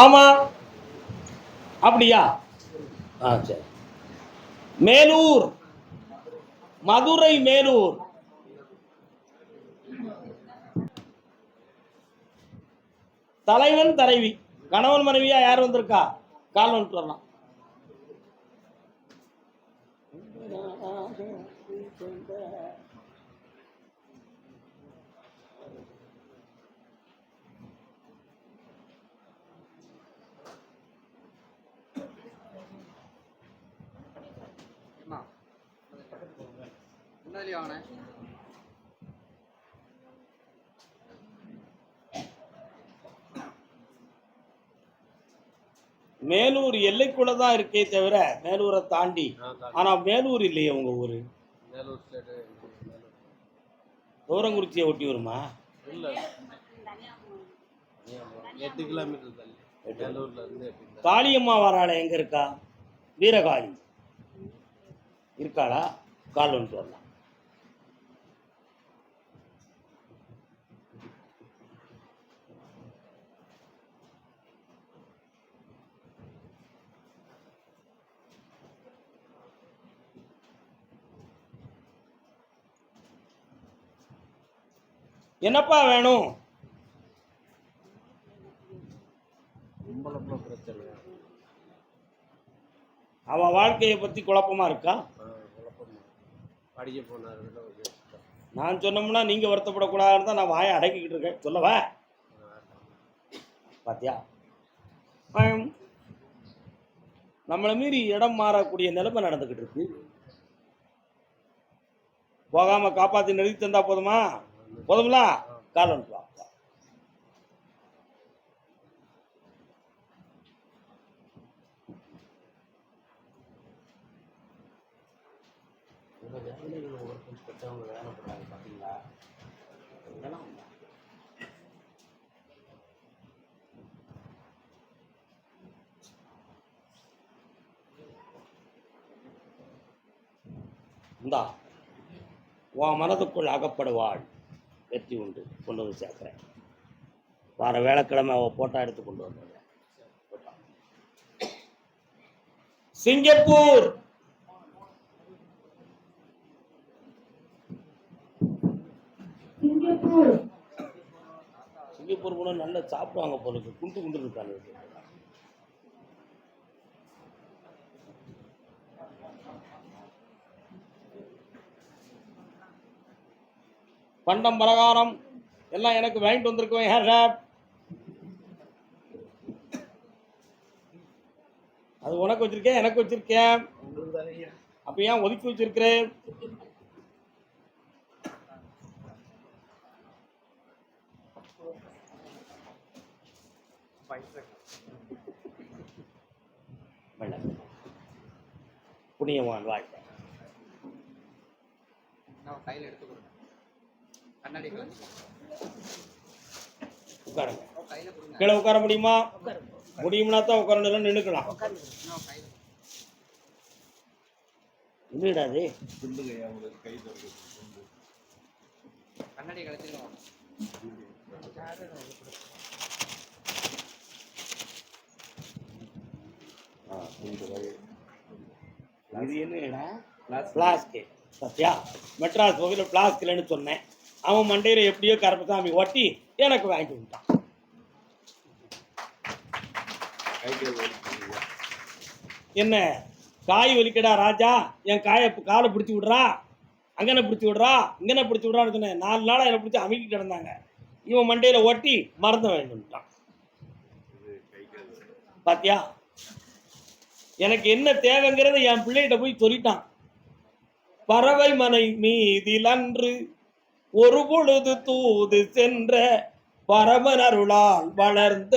ஆமா அப்படியா? சரி. மேலூர், மதுரை மேலூர். தலைவன் தலைவி, கணவன் மனைவியா யார் வந்திருக்கா? கால் வந்துட்டு வரலாம். மேலூர் எல்லைக்குள்ள தான் இருக்கே தவிர மேலூரை தாண்டி. ஆனா மேலூர் இல்லையே உங்க ஊரு. தூரங்குறிச்சியை ஒட்டி வருமா? 8 கிலோமீட்டர் தள்ளி மேலூர்ல இருந்து. காளியம்மா வராள எங்க இருக்கா? வீரகாளி இருக்காளா? கால் வந்துட்டு வரலாம். என்னப்பா வேணும்? அவன் வாழ்க்கையை பத்தி குழப்பமா இருக்கா? நான் சொன்னோம்னா நீங்க வருத்தப்படக்கூடாதுன்னு தான் நான் வாயை அடக்கிக்கிட்டு இருக்கேன். சொல்லவா? பாத்தியா, நம்மளை மீறி இடம் மாறக்கூடிய நிலைமை நடந்துகிட்டு இருக்கு. போகாம காப்பாத்தி நிறுத்தி தந்தா போதுமா? போதும்ல? கால் வந்துட்டு வா. இந்தா உன் மனதுக்குள் அகப்படுவாள். வெற்றி உண்டு. கொண்டு வந்து சேர்க்கிறேன். வார வேலைக்கிழமை அவள் போட்டோ எடுத்து கொண்டு வந்தேன். சிங்கப்பூர், சிங்கப்பூர் போனா நல்லா சாப்பிடுவாங்க போல இருக்கு. குண்டு குண்டு இருக்காங்க. பண்டம் பலகாரம் எல்லாம் எனக்கு வாங்கிட்டு வந்திருக்கோம். யார் சார்? அது உனக்கு வச்சிருக்கேன், எனக்கு வச்சிருக்கேன். அப்ப ஏன் ஒதுக்கி வச்சிருக்கிறேன்? புண்ணியவான் வாழ்க்கை. உட்காருங்க. கீழே உட்கார முடியுமா? முடியும்னா தான் உட்காரணும், நின்றுக்கலாம். என்னடாது கண்ணாடி கழிச்சிருக்கோம். இது என்னடா? பிளாஸ்க். சத்யா, மெட்ராஸ் பகுதியில் பிளாஸ்க் இல்லைன்னு சொன்னேன். அவன் மண்டையில எப்படியோ கருப்பசாமி ஒட்டி எனக்கு வாங்கிட்டு விட்டான். என்ன காய் வலிக்கடா ராஜா, என் காலை பிடிச்சி விடுறா, அங்கன பிடிச்சி விடுறா, இங்கன பிடிச்சி விடுறான்னு சொன்னேன். 4 நாளாக என்னை பிடிச்சி அமைக்கி கிடந்தாங்க. இவன் மண்டையில ஒட்டி மறந்து வாங்கிட்டு விட்டான். பாத்தியா, எனக்கு என்ன தேவைங்கிறத என் பிள்ளைகிட்ட போய் சொல்லிட்டான். பறவை மனை மீதில் அன்று ஒரு பொழுது தூது சென்ற பரமன் அருளால் வளர்ந்த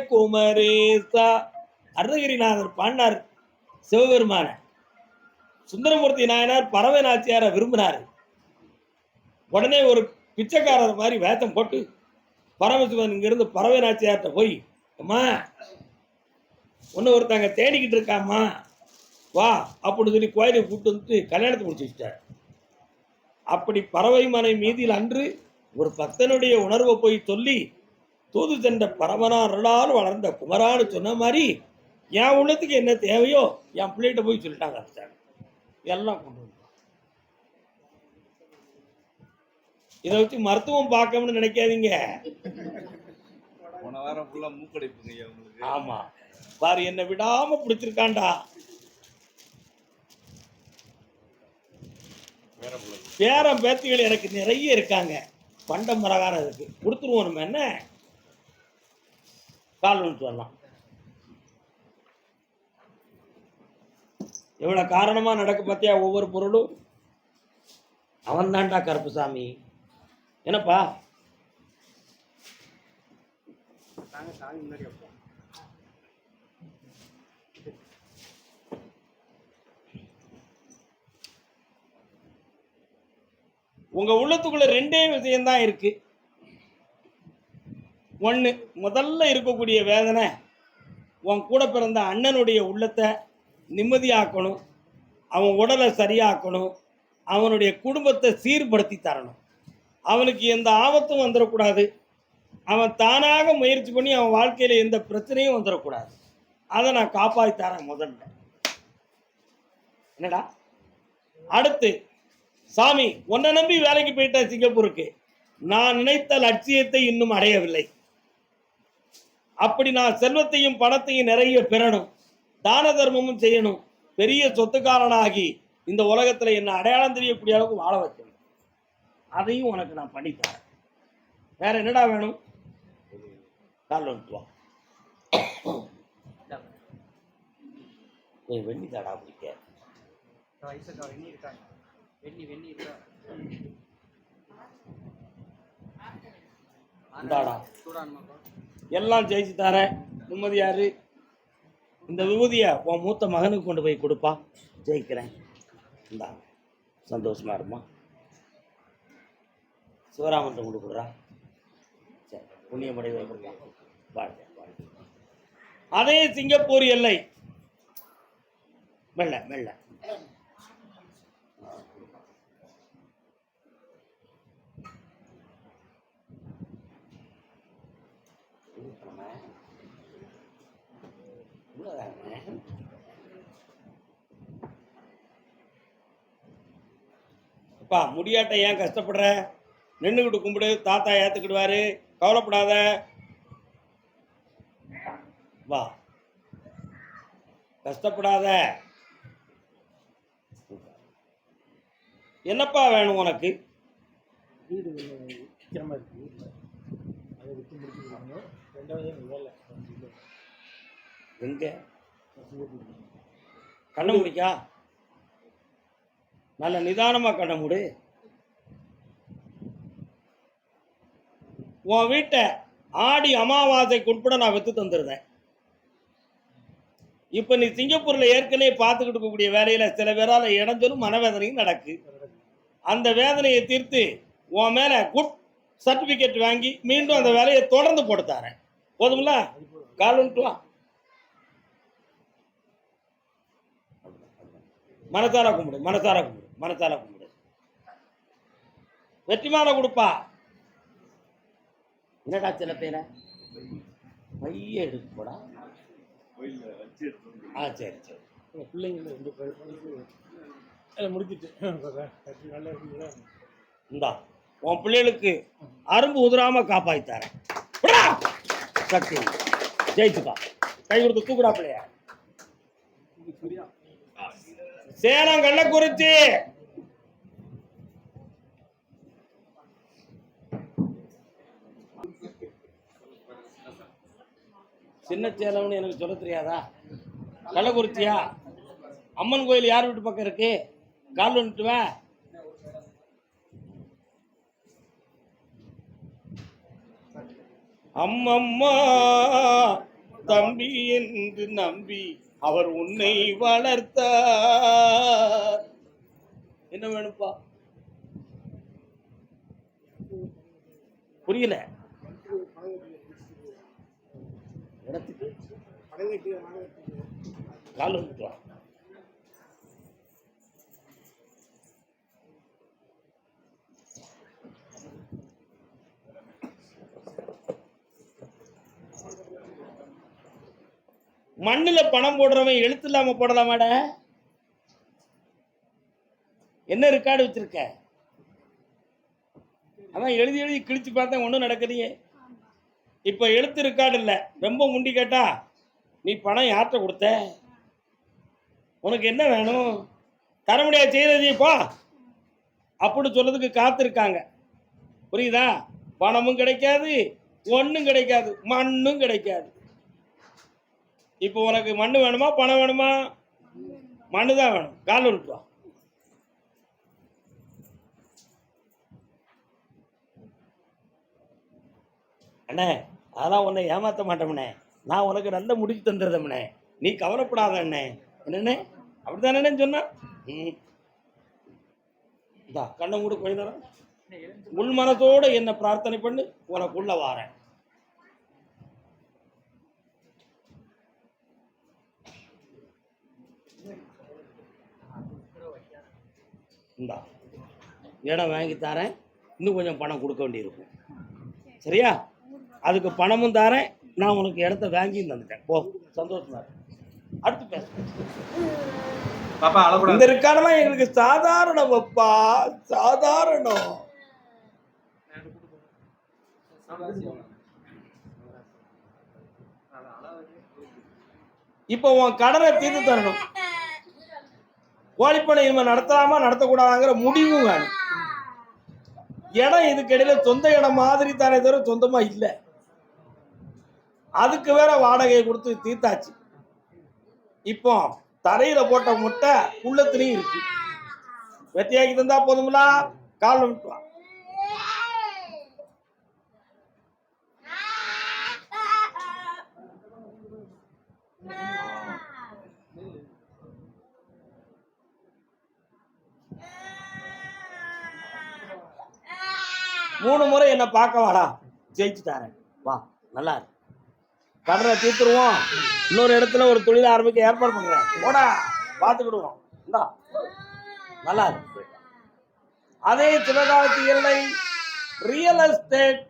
குமரேசா. அருணகிரிநாதர் பாடினார் சிவபெருமான. சுந்தரமூர்த்தி நாயனார் பறவை நாச்சியார விரும்பினார். உடனே ஒரு பிச்சைக்காரர் மாதிரி வேஷம் போட்டு பரமசிவன் இங்கிருந்து பறவை நாச்சியார்கிட்ட போய், அம்மா ஒன்று ஒருத்தங்க தேடிக்கிட்டு இருக்காம்மா வா அப்படின்னு சொல்லி கோயிலுக்கு கூப்பிட்டு வந்துட்டு கல்யாணத்தை முடிச்சு வச்சிட்டார். அப்படி பறவை மனை மீதில் அன்று ஒரு பக்தனுடைய உணர்வை போய் சொல்லி தூது சென்ற பரமனா அருளால் வளர்ந்த குமரான்னு சொன்ன மாதிரி என் உள்ளத்துக்கு என்ன தேவையோ என் பிள்ளைகிட்ட போய் சொல்லிட்டாங்க அரசாங்க. எல்லாம் கொண்டு வந்து இதை வச்சு மருத்துவம் பார்க்கணும்னு நினைக்காதீங்க. போன வாரம் ஃபுல்லா மூக்கடைப்புங்க ஐயா உங்களுக்கு. ஆமா பாரு, என்னை விடாம பிடிச்சிருக்காண்டா. பேரம் பேத்திகள் எனக்கு நிறைய இருக்காங்க. பண்டம் பிரகாரம் இருக்கு, கொடுத்துருவோம். நம்ம என்ன கால் ஒன்று சொல்லலாம். எவ்வளவு காரணமா நடக்கு பார்த்தியா ஒவ்வொரு பொருளும். அவன் தான்டா கருப்புசாமி. என்னப்பா உங்க உள்ளத்துக்குள்ள ரெண்டே விஷயம்தான் இருக்கு. ஒண்ணு, முதல்ல இருக்கக்கூடிய வேதனை உன் கூட பிறந்த அண்ணனுடைய உள்ளத்தை நிம்மதியாக்கணும், அவன் உடலை சரியாக்கணும், அவனுடைய குடும்பத்தை சீர்படுத்தி தரணும். அவனுக்கு எந்த ஆபத்தும் வந்துடக்கூடாது, அவன் தானாக முயற்சி பண்ணி அவன் வாழ்க்கையில் எந்த பிரச்சனையும் வந்துடக்கூடாது. அதை நான் காப்பாற்றி தரேன் முதல்ல. என்னடா அடுத்து, சாமி உன்னை நம்பி வேலைக்கு போயிட்டேன் சிங்கப்பூருக்கு, நான் நினைத்த லட்சியத்தை இன்னும் அடையவில்லை. அப்படி நான் செல்வத்தையும் பணத்தையும் நிறைய பெறணும், தான தர்மமும் செய்யணும், பெரிய சொத்துக்காரனாகி இந்த உலகத்தில் என்ன அடையாளம் தெரியக்கூடிய அளவுக்கு வாழ வைக்கணும். அதையும் உனக்கு நான் பண்ணித்தரேன். வேற என்னடா வேணும்? கால் வந்துட்டு வா. வெண்ணி தாடா பிடிக்க. எல்லாம் ஜெயிச்சு தரேன். நிம்மதியாரு. இந்த விபூதியை உன் மூத்த மகனுக்கு கொண்டு போய் கொடுப்பா. ஜெயிக்கிறேன். இந்தா சந்தோஷமா இருமா. சிவராமன் கொண்டு கொடுறா. சரி, புண்ணியமடை வாழ்க்கை. அதே சிங்கப்பூர் எல்லை. மெல்ல மெல்ல. அப்பா முடியாட்ட ஏன் கஷ்டப்படுற? நின்றுக்கிட்டு கும்பிடு, தாத்தா ஏத்துக்கிடுவாரு, கவலைப்படாத. வா, கஷ்டப்படாத. என்னப்பா வேணும் உனக்கு? வீடு விற்கிறமா இருக்கு, வீட்டில் அதை விற்று முடிச்சுருக்காங்க. ரெண்டாவது வேலை எங்க கண்ண முடிக்கா? நல்ல நிதானமா கண்ண மூடு. உன் வீட்டை ஆடி அமாவாசைக்கு உட்பட நான் வித்து தந்துருந்தேன். இப்ப நீ சிங்கப்பூர்ல ஏற்கனவே பார்த்துக்கிட்டு இருக்கக்கூடிய வேலையில சில பேரால இடைஞ்சலும் மனவேதனையும் நடக்கு. அந்த வேதனையை தீர்த்து உன் மேல குட் சர்டிபிகேட் வாங்கி மீண்டும் அந்த வேலையை தொடர்ந்து போட்டு தரேன். போதும்ல? கால் வந்துட்டு வா. மனசார கும்பிடு, மனசார கும்பிடு, மனசார கும்பிடு. வெற்றிமாலை கொடுப்பா. என்னடா சில பேரை பைய எடுத்து போடா. சரி சரி. பிள்ளைங்க முடிச்சுட்டு நல்லா இருக்குங்களா? இந்தா உன் பிள்ளைகளுக்கு அரும்பு உதிராம காப்பாத்தாரேன். சக்தி ஜெயிச்சுப்பா. கை கொடுத்து தூக்குடா பிள்ளைய. சேலம் கள்ளக்குறிச்சி. சின்ன சேலம்னு எனக்கு சொல்ல தெரியாதா? கள்ளக்குறிச்சியா? அம்மன் கோயில் யார் வீட்டு பக்கம் இருக்கு? கால் வந்துட்டுவேன். அம்மம்மா தம்பி என்று நம்பி அவர் உன்னை வளர்த்தார். என்ன வேணுப்பா? புரியல. இடத்துக்கு கால் வந்துட்டு. மண்ணுல பணம் போடுறவன் எழுத்து இல்லாம போடலாமாட? என்ன ரெக்கார்டு வச்சிருக்க? அதான் எழுதி எழுதி கிழிச்சு பார்த்தா ஒன்றும் நடக்கலையே. இப்ப எழுத்து ரெக்கார்டு இல்லை. ரொம்ப முண்டி கேட்டா நீ பணம் யார்கிட்ட கொடுத்த, உனக்கு என்ன வேணும், தர முடியாது, செய்யறதுப்பா அப்படின்னு சொல்றதுக்கு காத்திருக்காங்க. புரியுதா? பணமும் கிடைக்காது, ஒன்றும் கிடைக்காது, மண்ணும் கிடைக்காது. இப்போ உனக்கு மண்ணு வேணுமா பணம் வேணுமா? மண்ணு தான் வேணும். கால் விட்டுவா. அண்ணே அதெல்லாம் உன்னை ஏமாற்ற மாட்டோம்ண்ணே, நான் உனக்கு நல்ல முடிச்சு தந்துடுறேம்ண்ணே, நீ கவலைப்படாத அண்ணே. என்னண்ணே அப்படித்தானே சொன்னா? இந்தா கண்ணை மூடு கொஞ்ச நேரம், உள் மனத்தோட என்ன பிரார்த்தனை பண்ணு, உனக்குள்ள வாரேன். இந்தா இடம் வாங்கி தரேன், இன்னும் கொஞ்சம் பணம் கொடுக்க வேண்டியிருக்கும், சரியா? அதுக்கு பணமும் தரேன், நான் உனக்கு இடத்த வாங்கியும் தந்துட்டேன். போ, சந்தோஷமா இருக்கு. அடுத்து பேச. இந்த ரெக்கார்டெல்லாம் எங்களுக்கு சாதாரணம் அப்பா, சாதாரணம். இப்போ உன் கடனை தீர்த்து தரணும். கோழிப்பண்ணை இவன் நடத்தலாமா நடத்தக்கூடாதுங்கிற முடிவும் வேணும். இடம் இதுக்கிடையில சொந்த இடம் மாதிரி தானே தவிர சொந்தமா இல்லை. அதுக்கு வேற வாடகையை கொடுத்து தீர்த்தாச்சு. இப்போ தரையில போட்ட முட்டை உள்ளத்துலயும் இருக்கு. வெத்தியாக்கி தந்தா போதுங்களா? கால் விட்டுவா. மூணு முறை என்ன பார்க்க வாடா, ஜெயிச்சு தரேன், வா, நல்லா இருக்கு, கடனை தீர்த்துருவோம், இன்னொரு இடத்துல ஒரு தொழில் ஆரம்பிக்க ஏற்பாடு பண்றேன், போடா பார்த்துக்கிடுவோம். இந்தா நல்லா இருக்கு. அதே சிவகாசி எல்லை ரியல் எஸ்டேட்.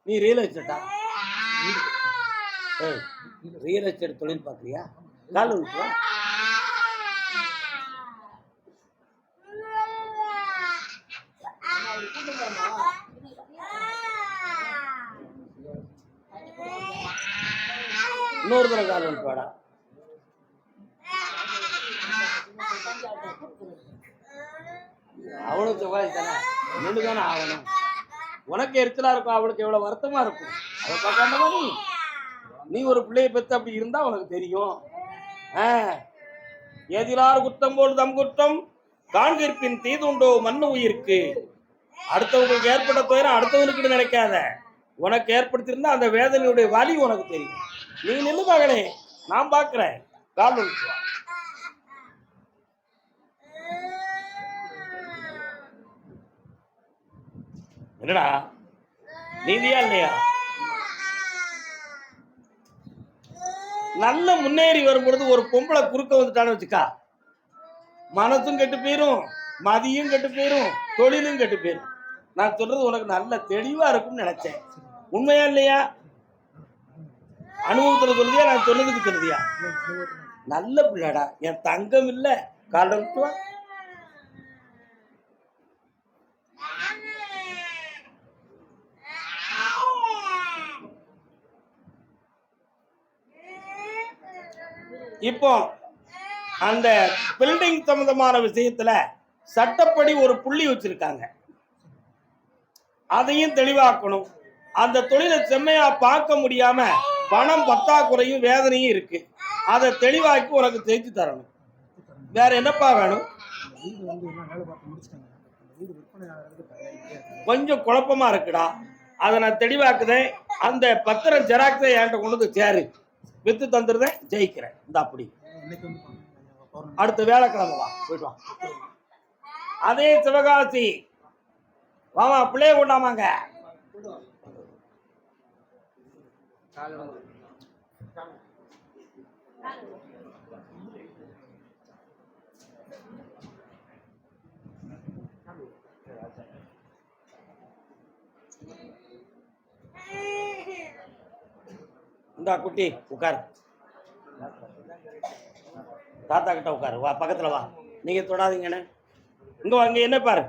நீ ரியல் எஸ்டேட்டா? ரியல் எஸ்டேட் தொழில் பார்க்குறியா? கால் விட்டுவா. இன்னொரு தடவை கால் விட்டுவாடா. அவளுக்கு செவ்வாய் தானே, நின்று தானே ஆகணும். உனக்கு எரிச்சலா இருக்கும், அவளுக்கு எவ்வளவு வருத்தமா இருக்கும். அதை பார்க்காம நீ ஒரு பிள்ளையை பெற்று அப்படி இருந்தா உனக்கு தெரியும். ஏதிலார் குற்றம் போல் தம் குற்றம் காண்கிற்பின் தீதுண்டோ மண்ணு உயிருக்கு. அடுத்தவங்களுக்கு ஏற்பட்ட துயரம் அடுத்தவனுக்கு நினைக்காத, உனக்கு ஏற்படுத்தியிருந்தா அந்த வேதனையுடைய வலி உனக்கு தெரியும். நீ நின்று மகனே, நான் பார்க்கிறேன். கால் விட்டுவா. என்னடா நீதியா இல்லையா? நல்ல முன்னேறி வரும்பொழுது ஒரு பொம்பளை குறுக்க வந்துட்டான்னு வச்சுக்கா, மனசும் கெட்டு போயிரும், மதியும் கெட்டு போயிரும், தொழிலும் கெட்டு போயிரும். நான் சொல்றது உனக்கு நல்ல தெளிவா இருக்கும்னு நினைச்சேன். உண்மையா இல்லையா? அனுபவத்துல சொல்லுதியா, நான் சொன்னதுக்கு சொல்லுதியா? நல்ல பிள்ளைடா, என் தங்கம் இல்ல. காலத்துவா இப்போ அந்த பில்டிங் சம்பந்தமான விஷயத்துல சட்டப்படி ஒரு புள்ளி வச்சிருக்காங்க, அதையும் தெளிவாக்கணும். அந்த தொழிலை செம்மையா பார்க்க முடியாம பணம் பத்தாக்குறையும் வேதனையும் இருக்கு, அதை தெளிவாக்கி உனக்கு தெரிஞ்சு தரணும். வேற என்னப்பா வேணும்? கொஞ்சம் குழப்பமா இருக்குடா, அதை நான் தெளிவாக்குதேன். அந்த பத்திரம் ஜெராக்ஸை என்கிட்ட கொண்டு வந்து சேரு, வித்து தந்துருதேன், ஜெயிக்கிறேன். இந்த அப்படி அடுத்த வேலைக்கிழமை வா, போயிட்டு வா. அதே சிவகாசி வாமா, பிள்ளைய கொண்டாமாங்க. இந்தா குட்டி உட்கார். தாத்தா கிட்ட உட்காரு, வா பக்கத்துல வா. நீங்க தொடாதீங்கண்ணே. இங்க வா, இங்க என்ன பாரு,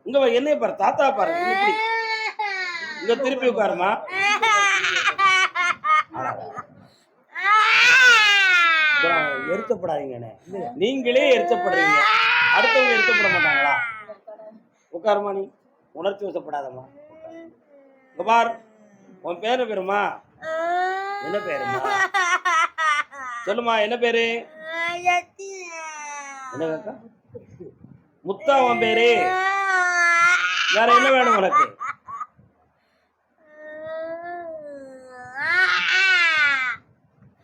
இங்க வா, என்னைய பாரு, தாத்தா பாரு, இங்க இப்படி. இங்க திருப்பி உட்காருமா. எரிச்சப்படாதீங்கண்ணே, நீங்களே எரிச்சப்படுறீங்க, அடுத்தவங்க எரிச்சப்பட மாட்டாங்களா? உட்காருமா, நீ உணர்ச்சி வசப்படாதம்மா. இங்க பார், உன் பேரு பேருமா என்ன பேருமா சொல்லுமா, என்ன பேரு? என்ன கேக்கா? முத்தா உன் பேரு? வேற என்ன வேணும் உனக்கு?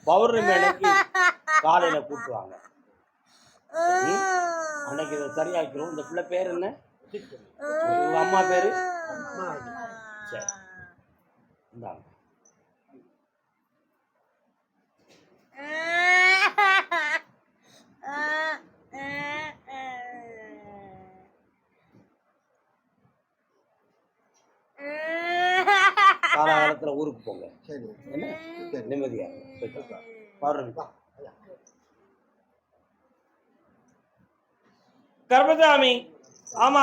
பௌர்ணமி அன்னைக்கு காலையில கூட்டுவாங்க. அன்னைக்கு இதை சரியாக்கிறோம். இந்த பிள்ளை பேர் என்ன? உங்க அம்மா பேரு? சரி, இந்தாங்க. காலகாலத்துல ஊருக்கு போங்க. என்ன நிம்மதியா பௌர்ணமி. கர்மசாமி, ஆமா